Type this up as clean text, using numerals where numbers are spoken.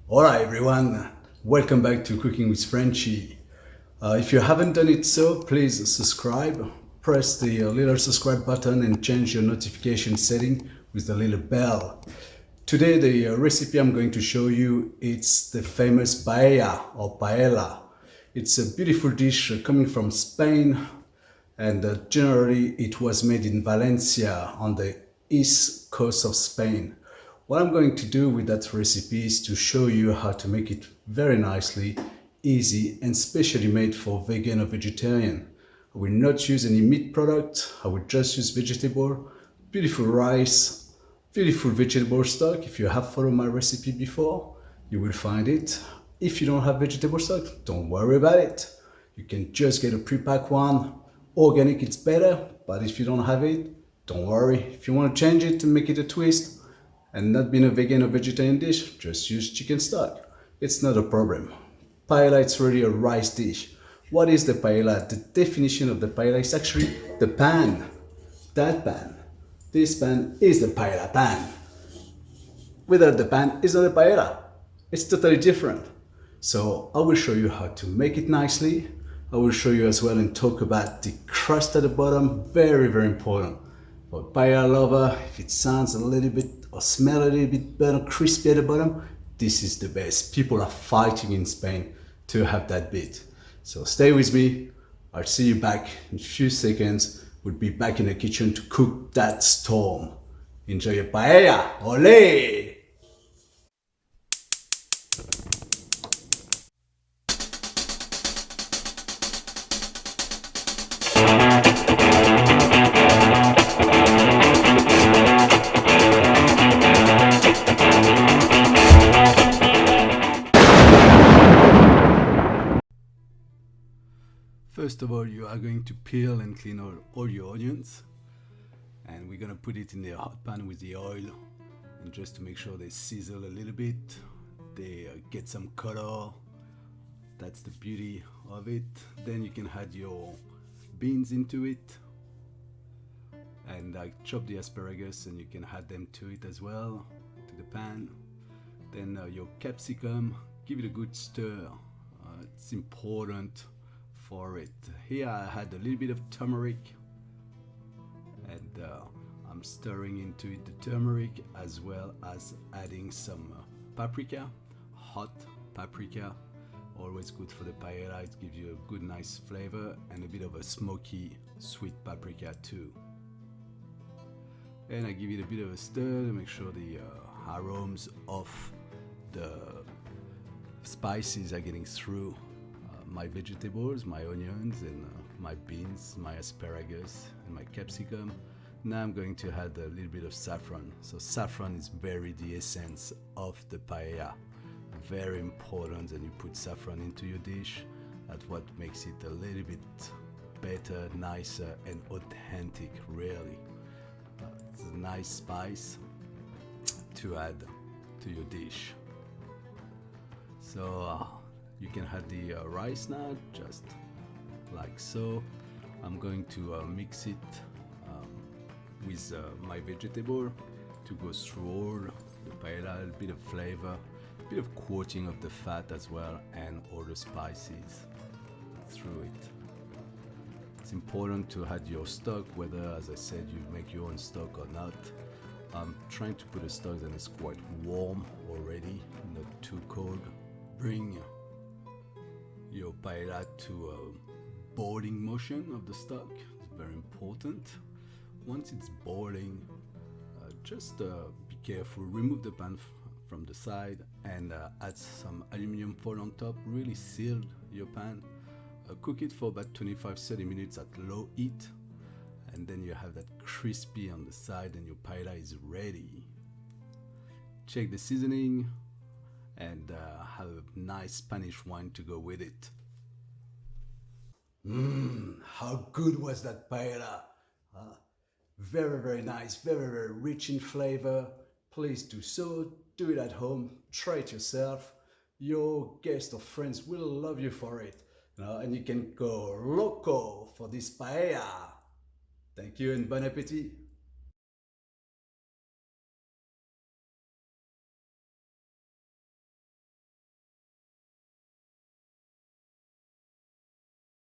Alright everyone, welcome back to Cooking with Frenchy. If you haven't done it so, please subscribe. Press the little subscribe button and change your notification setting with the little bell. Today the recipe I'm going to show you, it's the famous paella or paella. It's a beautiful dish coming from Spain, and generally it was made in Valencia on the east coast of Spain. What I'm going to do with that recipe is to show you how to make it very nicely, easy, and specially made for vegan or vegetarian. I will not use any meat product, I will just use vegetable, beautiful rice, beautiful vegetable stock. If you have followed my recipe before, you will find it. If you don't have vegetable stock, don't worry about it. You can just get a pre-packed one. Organic, it's better, but if you don't have it, don't worry. If you want to change it to make it a twist, and not being a vegan or vegetarian dish, just use chicken stock. It's not a problem. Paella, it's really a rice dish. What is the paella? The definition of the paella is actually the pan. That pan. This pan is the paella pan. Without the pan, it's not a paella. It's totally different. So I will show you how to make it nicely. I will show you as well and talk about the crust at the bottom. Very, very important. For a paella lover, if it sounds a little bit or smell a little bit better, crispy at the bottom, this is the best. People are fighting in Spain to have that bit. So stay with me. I'll see you back in a few seconds. We'll be back in the kitchen to cook that storm. Enjoy your paella. Olé! First of all, you are going to peel and clean all your onions, and we're gonna put it in the hot pan with the oil, and just to make sure they sizzle a little bit, they get some color. That's the beauty of it. Then you can add your beans into it, and chop the asparagus, and you can add them to it as well, to the pan. Then your capsicum, give it a good stir. It's important for it. Here I had a little bit of turmeric, and I'm stirring into it the turmeric as well as adding some paprika, hot paprika, always good for the paella. It gives you a good nice flavor and a bit of a smoky sweet paprika too. And I give it a bit of a stir to make sure the aromas of the spices are getting through my vegetables, my onions, and my beans, my asparagus, and my capsicum. Now I'm going to add a little bit of saffron. So saffron is very the essence of the paella. Very important that you put saffron into your dish. That's what makes it a little bit better, nicer, and authentic, really. It's a nice spice to add to your dish. So you can add the rice now, just like so. I'm going to mix it with my vegetable to go through all the paella, a bit of flavor, a bit of coating of the fat as well, and all the spices through it. It's important to add your stock, whether, as I said, you make your own stock or not. I'm trying to put a stock that is quite warm already, not too cold. Bring your paella to a boiling motion of the stock. It's very important. Once it's boiling, just be careful. Remove the pan from the side and add some aluminum foil on top. Really seal your pan. Cook it for about 25-30 minutes at low heat, and then you have that crispy on the side and your paella is ready. Check the seasoning and have a nice Spanish wine to go with it. How good was that paella? Very, very nice, very, very rich in flavor. Please do so. Do it at home. Try it yourself. Your guests or friends will love you for it. And you can go loco for this paella. Thank you and bon appetit.